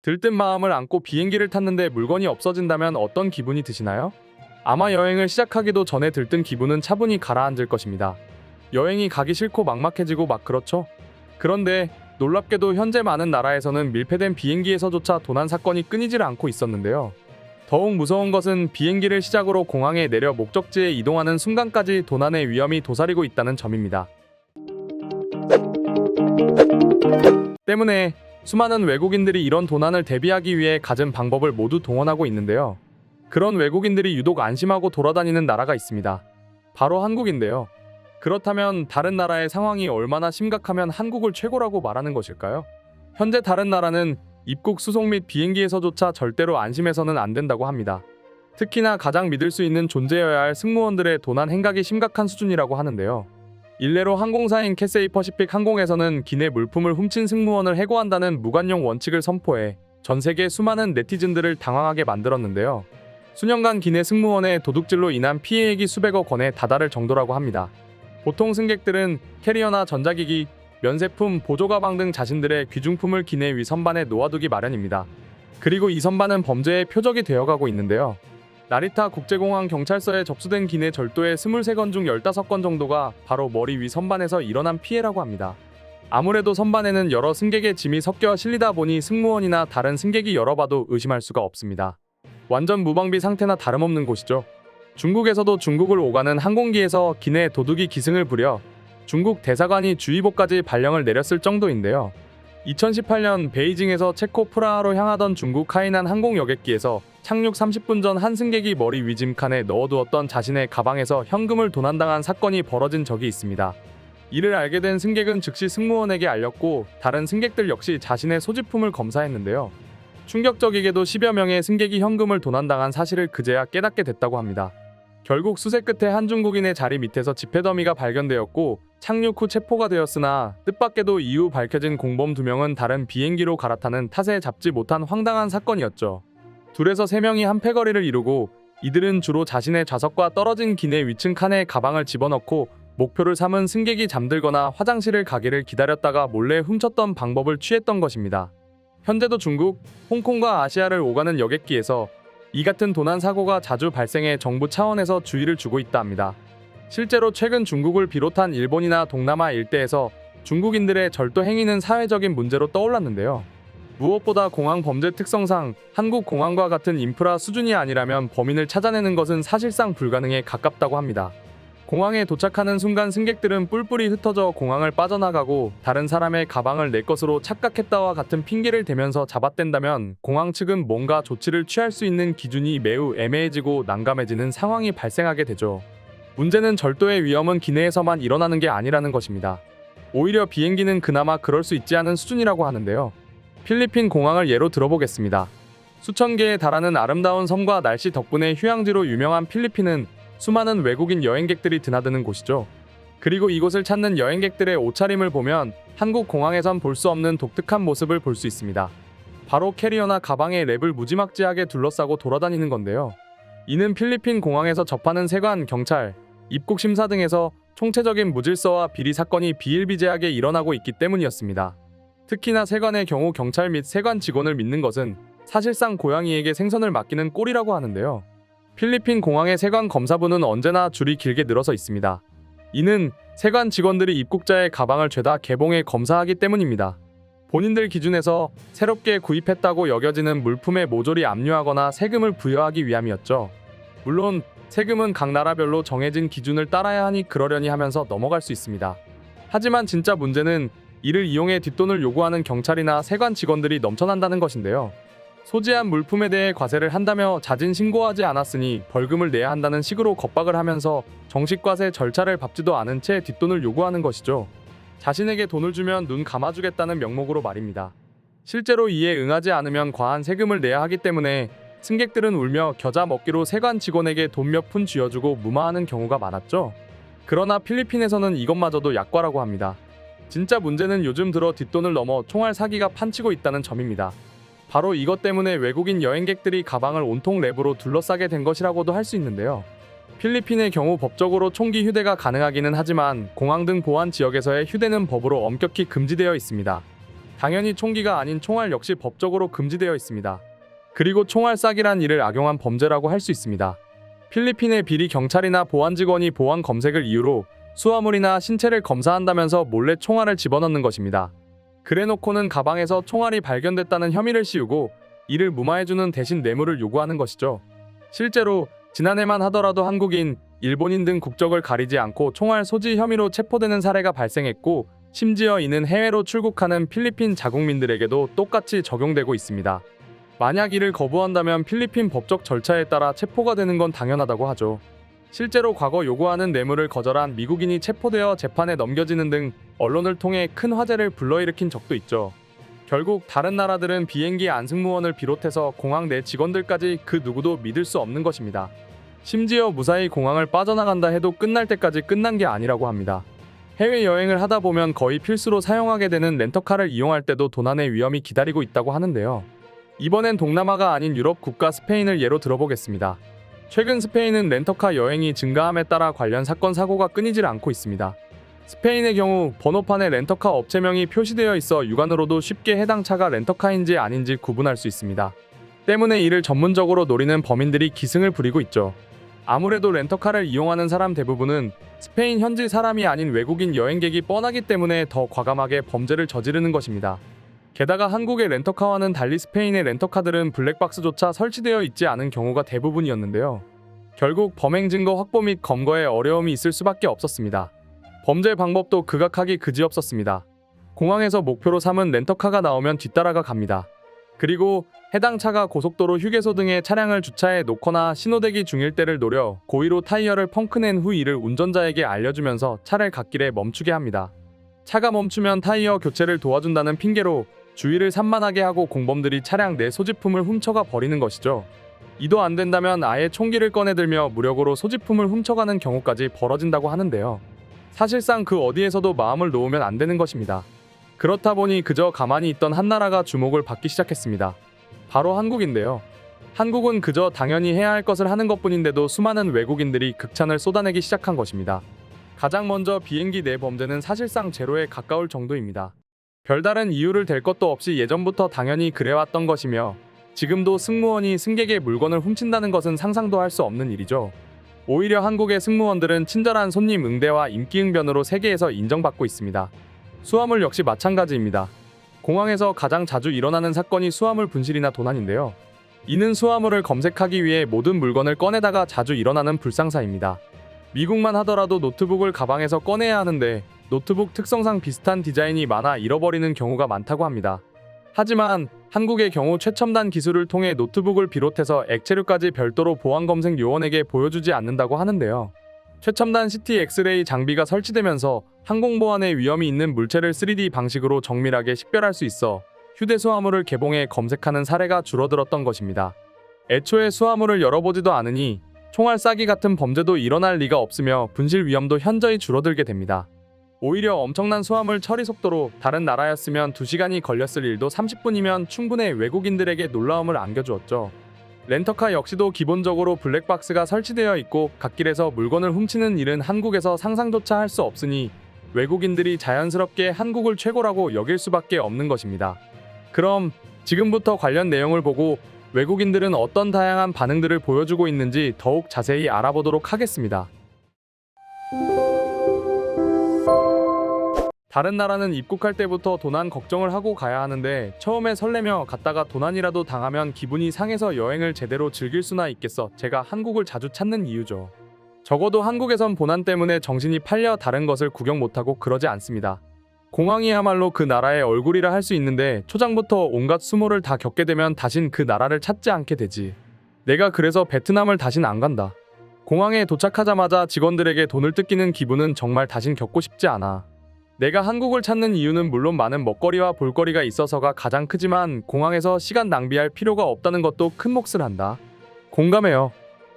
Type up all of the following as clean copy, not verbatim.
들뜬 마음을 안고 비행기를 탔는데 물건이 없어진다면 어떤 기분이 드시나요? 아마 여행을 시작하기도 전에 들뜬 기분은 차분히 가라앉을 것입니다. 여행이 가기 싫고 막막해지고 막 그렇죠? 그런데 놀랍게도 현재 많은 나라에서는 밀폐된 비행기에서조차 도난 사건이 끊이질 않고 있었는데요. 더욱 무서운 것은 비행기를 시작으로 공항에 내려 목적지에 이동하는 순간까지 도난의 위험이 도사리고 있다는 점입니다. 때문에 수많은 외국인들이 이런 도난을 대비하기 위해 갖은 방법을 모두 동원하고 있는데요. 그런 외국인들이 유독 안심하고 돌아다니는 나라가 있습니다. 바로 한국인데요. 그렇다면 다른 나라의 상황이 얼마나 심각하면 한국을 최고라고 말하는 것일까요? 현재 다른 나라는 입국 수속 및 비행기에서조차 절대로 안심해서는 안 된다고 합니다. 특히나 가장 믿을 수 있는 존재여야 할 승무원들의 도난 행각이 심각한 수준이라고 하는데요. 일례로 항공사인 캐세이 퍼시픽 항공에서는 기내 물품을 훔친 승무원을 해고한다는 무관용 원칙을 선포해 전 세계 수많은 네티즌들을 당황하게 만들었는데요. 수년간 기내 승무원의 도둑질로 인한 피해액이 수백억 원에 다다를 정도라고 합니다. 보통 승객들은 캐리어나 전자기기, 면세품, 보조가방 등 자신들의 귀중품을 기내 위 선반에 놓아두기 마련입니다. 그리고 이 선반은 범죄의 표적이 되어가고 있는데요. 나리타 국제공항 경찰서에 접수된 기내 절도의 23건 중 15건 정도가 바로 머리 위 선반에서 일어난 피해라고 합니다. 아무래도 선반에는 여러 승객의 짐이 섞여 실리다 보니 승무원이나 다른 승객이 열어봐도 의심할 수가 없습니다. 완전 무방비 상태나 다름없는 곳이죠. 중국에서도 중국을 오가는 항공기에서 기내 도둑이 기승을 부려 중국 대사관이 주의보까지 발령을 내렸을 정도인데요. 2018년 베이징에서 체코 프라하로 향하던 중국 하이난 항공 여객기에서 착륙 30분 전 한 승객이 머리 위 짐칸에 넣어두었던 자신의 가방에서 현금을 도난당한 사건이 벌어진 적이 있습니다. 이를 알게 된 승객은 즉시 승무원에게 알렸고 다른 승객들 역시 자신의 소지품을 검사했는데요. 충격적이게도 10여 명의 승객이 현금을 도난당한 사실을 그제야 깨닫게 됐다고 합니다. 결국 수색 끝에 한 중국인의 자리 밑에서 지폐 더미가 발견되었고 착륙 후 체포가 되었으나 뜻밖에도 이후 밝혀진 공범 2명은 다른 비행기로 갈아타는 탓에 잡지 못한 황당한 사건이었죠. 둘에서 3명이 한 패거리를 이루고 이들은 주로 자신의 좌석과 떨어진 기내 위층 칸에 가방을 집어넣고 목표를 삼은 승객이 잠들거나 화장실을 가기를 기다렸다가 몰래 훔쳤던 방법을 취했던 것입니다. 현재도 중국, 홍콩과 아시아를 오가는 여객기에서 이 같은 도난 사고가 자주 발생해 정부 차원에서 주의를 주고 있다 합니다. 실제로 최근 중국을 비롯한 일본이나 동남아 일대에서 중국인들의 절도 행위는 사회적인 문제로 떠올랐는데요. 무엇보다 공항 범죄 특성상 한국 공항과 같은 인프라 수준이 아니라면 범인을 찾아내는 것은 사실상 불가능에 가깝다고 합니다. 공항에 도착하는 순간 승객들은 뿔뿔이 흩어져 공항을 빠져나가고 다른 사람의 가방을 내 것으로 착각했다와 같은 핑계를 대면서 잡아댄다면 공항 측은 뭔가 조치를 취할 수 있는 기준이 매우 애매해지고 난감해지는 상황이 발생하게 되죠. 문제는 절도의 위험은 기내에서만 일어나는 게 아니라는 것입니다. 오히려 비행기는 그나마 그럴 수 있지 않은 수준이라고 하는데요. 필리핀 공항을 예로 들어보겠습니다. 수천 개에 달하는 아름다운 섬과 날씨 덕분에 휴양지로 유명한 필리핀은 수많은 외국인 여행객들이 드나드는 곳이죠. 그리고 이곳을 찾는 여행객들의 옷차림을 보면 한국 공항에선 볼 수 없는 독특한 모습을 볼 수 있습니다. 바로 캐리어나 가방에 랩을 무지막지하게 둘러싸고 돌아다니는 건데요. 이는 필리핀 공항에서 접하는 세관, 경찰, 입국 심사 등에서 총체적인 무질서와 비리 사건이 비일비재하게 일어나고 있기 때문이었습니다. 특히나 세관의 경우 경찰 및 세관 직원을 믿는 것은 사실상 고양이에게 생선을 맡기는 꼴이라고 하는데요. 필리핀 공항의 세관 검사부는 언제나 줄이 길게 늘어서 있습니다. 이는 세관 직원들이 입국자의 가방을 죄다 개봉해 검사하기 때문입니다. 본인들 기준에서 새롭게 구입했다고 여겨지는 물품에 모조리 압류하거나 세금을 부여하기 위함이었죠. 물론 세금은 각 나라별로 정해진 기준을 따라야 하니 그러려니 하면서 넘어갈 수 있습니다. 하지만 진짜 문제는 이를 이용해 뒷돈을 요구하는 경찰이나 세관 직원들이 넘쳐난다는 것인데요. 소지한 물품에 대해 과세를 한다며 자진 신고하지 않았으니 벌금을 내야 한다는 식으로 겁박을 하면서 정식 과세 절차를 밟지도 않은 채 뒷돈을 요구하는 것이죠. 자신에게 돈을 주면 눈 감아주겠다는 명목으로 말입니다. 실제로 이에 응하지 않으면 과한 세금을 내야 하기 때문에 승객들은 울며 겨자 먹기로 세관 직원에게 돈 몇 푼 쥐어주고 무마하는 경우가 많았죠. 그러나 필리핀에서는 이것마저도 약과라고 합니다. 진짜 문제는 요즘 들어 뒷돈을 넘어 총알 사기가 판치고 있다는 점입니다. 바로 이것 때문에 외국인 여행객들이 가방을 온통 랩으로 둘러싸게 된 것이라고도 할 수 있는데요. 필리핀의 경우 법적으로 총기 휴대가 가능하기는 하지만 공항 등 보안 지역에서의 휴대는 법으로 엄격히 금지되어 있습니다. 당연히 총기가 아닌 총알 역시 법적으로 금지되어 있습니다. 그리고 총알 싸기란 일을 악용한 범죄라고 할 수 있습니다. 필리핀의 비리 경찰이나 보안 직원이 보안 검색을 이유로 수화물이나 신체를 검사한다면서 몰래 총알을 집어넣는 것입니다. 그래놓고는 가방에서 총알이 발견됐다는 혐의를 씌우고 이를 무마해주는 대신 뇌물을 요구하는 것이죠. 실제로 지난해만 하더라도 한국인, 일본인 등 국적을 가리지 않고 총알 소지 혐의로 체포되는 사례가 발생했고, 심지어 이는 해외로 출국하는 필리핀 자국민들에게도 똑같이 적용되고 있습니다. 만약 이를 거부한다면 필리핀 법적 절차에 따라 체포가 되는 건 당연하다고 하죠. 실제로 과거 요구하는 뇌물을 거절한 미국인이 체포되어 재판에 넘겨지는 등 언론을 통해 큰 화제를 불러일으킨 적도 있죠. 결국 다른 나라들은 비행기 안승무원을 비롯해서 공항 내 직원들까지 그 누구도 믿을 수 없는 것입니다. 심지어 무사히 공항을 빠져나간다 해도 끝날 때까지 끝난 게 아니라고 합니다. 해외여행을 하다 보면 거의 필수로 사용하게 되는 렌터카를 이용할 때도 도난의 위험이 기다리고 있다고 하는데요. 이번엔 동남아가 아닌 유럽 국가 스페인을 예로 들어보겠습니다. 최근 스페인은 렌터카 여행이 증가함에 따라 관련 사건 사고가 끊이질 않고 있습니다. 스페인의 경우 번호판에 렌터카 업체명이 표시되어 있어 육안으로도 쉽게 해당 차가 렌터카인지 아닌지 구분할 수 있습니다. 때문에 이를 전문적으로 노리는 범인들이 기승을 부리고 있죠. 아무래도 렌터카를 이용하는 사람 대부분은 스페인 현지 사람이 아닌 외국인 여행객이 뻔하기 때문에 더 과감하게 범죄를 저지르는 것입니다. 게다가 한국의 렌터카와는 달리 스페인의 렌터카들은 블랙박스조차 설치되어 있지 않은 경우가 대부분이었는데요. 결국 범행 증거 확보 및 검거에 어려움이 있을 수밖에 없었습니다. 범죄 방법도 극악하기 그지없었습니다. 공항에서 목표로 삼은 렌터카가 나오면 뒤따라가 갑니다. 그리고 해당 차가 고속도로 휴게소 등에 차량을 주차해 놓거나 신호대기 중일 때를 노려 고의로 타이어를 펑크낸 후 이를 운전자에게 알려주면서 차를 갓길에 멈추게 합니다. 차가 멈추면 타이어 교체를 도와준다는 핑계로 주의를 산만하게 하고 공범들이 차량 내 소지품을 훔쳐가 버리는 것이죠. 이도 안 된다면 아예 총기를 꺼내들며 무력으로 소지품을 훔쳐가는 경우까지 벌어진다고 하는데요. 사실상 그 어디에서도 마음을 놓으면 안 되는 것입니다. 그렇다 보니 그저 가만히 있던 한 나라가 주목을 받기 시작했습니다. 바로 한국인데요. 한국은 그저 당연히 해야 할 것을 하는 것뿐인데도 수많은 외국인들이 극찬을 쏟아내기 시작한 것입니다. 가장 먼저 비행기 내 범죄는 사실상 제로에 가까울 정도입니다. 별다른 이유를 댈 것도 없이 예전부터 당연히 그래왔던 것이며 지금도 승무원이 승객의 물건을 훔친다는 것은 상상도 할 수 없는 일이죠. 오히려 한국의 승무원들은 친절한 손님 응대와 임기응변으로 세계에서 인정받고 있습니다. 수화물 역시 마찬가지입니다. 공항에서 가장 자주 일어나는 사건이 수화물 분실이나 도난인데요. 이는 수화물을 검색하기 위해 모든 물건을 꺼내다가 자주 일어나는 불상사입니다. 미국만 하더라도 노트북을 가방에서 꺼내야 하는데 노트북 특성상 비슷한 디자인이 많아 잃어버리는 경우가 많다고 합니다. 하지만 한국의 경우 최첨단 기술을 통해 노트북을 비롯해서 액체류까지 별도로 보안검색 요원에게 보여주지 않는다고 하는데요. 최첨단 CT 엑스레이 장비가 설치되면서 항공보안에 위험이 있는 물체를 3D 방식으로 정밀하게 식별할 수 있어 휴대수화물을 개봉해 검색하는 사례가 줄어들었던 것입니다. 애초에 수화물을 열어보지도 않으니 총알 싸기 같은 범죄도 일어날 리가 없으며 분실 위험도 현저히 줄어들게 됩니다. 오히려 엄청난 수화물 처리 속도로 다른 나라였으면 2시간이 걸렸을 일도 30분이면 충분히 외국인들에게 놀라움을 안겨주었죠. 렌터카 역시도 기본적으로 블랙박스가 설치되어 있고 갓길에서 물건을 훔치는 일은 한국에서 상상조차 할 수 없으니 외국인들이 자연스럽게 한국을 최고라고 여길 수밖에 없는 것입니다. 그럼 지금부터 관련 내용을 보고 외국인들은 어떤 다양한 반응들을 보여주고 있는지 더욱 자세히 알아보도록 하겠습니다. 다른 나라는 입국할 때부터 도난 걱정을 하고 가야 하는데 처음에 설레며 갔다가 도난이라도 당하면 기분이 상해서 여행을 제대로 즐길 수나 있겠어 제가 한국을 자주 찾는 이유죠. 적어도 한국에선 고난 때문에 정신이 팔려 다른 것을 구경 못하고 그러지 않습니다. 공항이야말로 그 나라의 얼굴이라 할 수 있는데 초장부터 온갖 수모를 다 겪게 되면 다신 그 나라를 찾지 않게 되지. 내가 그래서 베트남을 다신 안 간다. 공항에 도착하자마자 직원들에게 돈을 뜯기는 기분은 정말 다신 겪고 싶지 않아. 내가 한국을 찾는 이유는 물론 많은 먹거리와 볼거리가 있어서가 가장 크지만 공항에서 시간 낭비할 필요가 없다는 것도 큰 몫을 한다. 공감해요.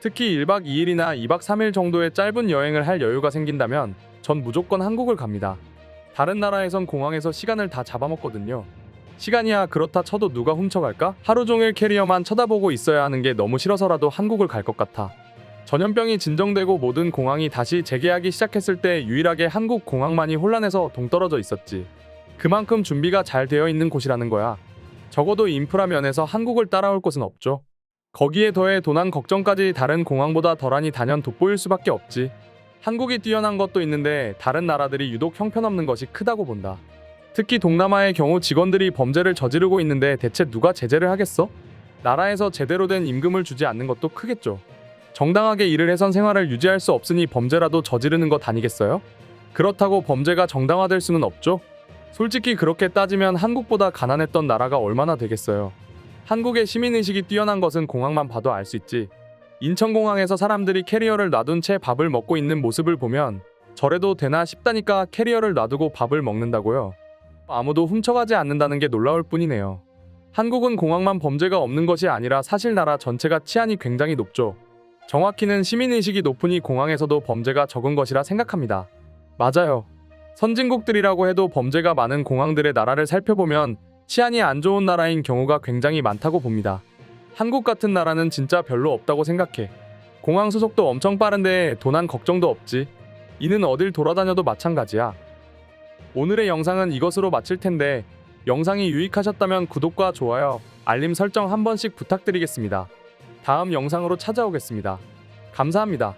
특히 1박 2일이나 2박 3일 정도의 짧은 여행을 할 여유가 생긴다면 전 무조건 한국을 갑니다. 다른 나라에선 공항에서 시간을 다 잡아먹거든요. 시간이야 그렇다 쳐도 누가 훔쳐갈까? 하루 종일 캐리어만 쳐다보고 있어야 하는 게 너무 싫어서라도 한국을 갈 것 같아. 전염병이 진정되고 모든 공항이 다시 재개하기 시작했을 때 유일하게 한국 공항만이 혼란해서 동떨어져 있었지. 그만큼 준비가 잘 되어 있는 곳이라는 거야. 적어도 인프라 면에서 한국을 따라올 곳은 없죠. 거기에 더해 도난 걱정까지 다른 공항보다 덜하니 단연 돋보일 수밖에 없지. 한국이 뛰어난 것도 있는데 다른 나라들이 유독 형편없는 것이 크다고 본다. 특히 동남아의 경우 직원들이 범죄를 저지르고 있는데 대체 누가 제재를 하겠어? 나라에서 제대로 된 임금을 주지 않는 것도 크겠죠. 정당하게 일을 해선 생활을 유지할 수 없으니 범죄라도 저지르는 것 아니겠어요? 그렇다고 범죄가 정당화될 수는 없죠. 솔직히 그렇게 따지면 한국보다 가난했던 나라가 얼마나 되겠어요. 한국의 시민의식이 뛰어난 것은 공항만 봐도 알 수 있지. 인천공항에서 사람들이 캐리어를 놔둔 채 밥을 먹고 있는 모습을 보면 저래도 되나 싶다니까. 캐리어를 놔두고 밥을 먹는다고요? 아무도 훔쳐가지 않는다는 게 놀라울 뿐이네요. 한국은 공항만 범죄가 없는 것이 아니라 사실 나라 전체가 치안이 굉장히 높죠. 정확히는 시민의식이 높으니 공항에서도 범죄가 적은 것이라 생각합니다. 맞아요. 선진국들이라고 해도 범죄가 많은 공항들의 나라를 살펴보면 치안이 안 좋은 나라인 경우가 굉장히 많다고 봅니다. 한국 같은 나라는 진짜 별로 없다고 생각해. 공항 수속도 엄청 빠른데 도난 걱정도 없지. 이는 어딜 돌아다녀도 마찬가지야. 오늘의 영상은 이것으로 마칠 텐데 영상이 유익하셨다면 구독과 좋아요, 알림 설정 한 번씩 부탁드리겠습니다. 다음 영상으로 찾아오겠습니다. 감사합니다.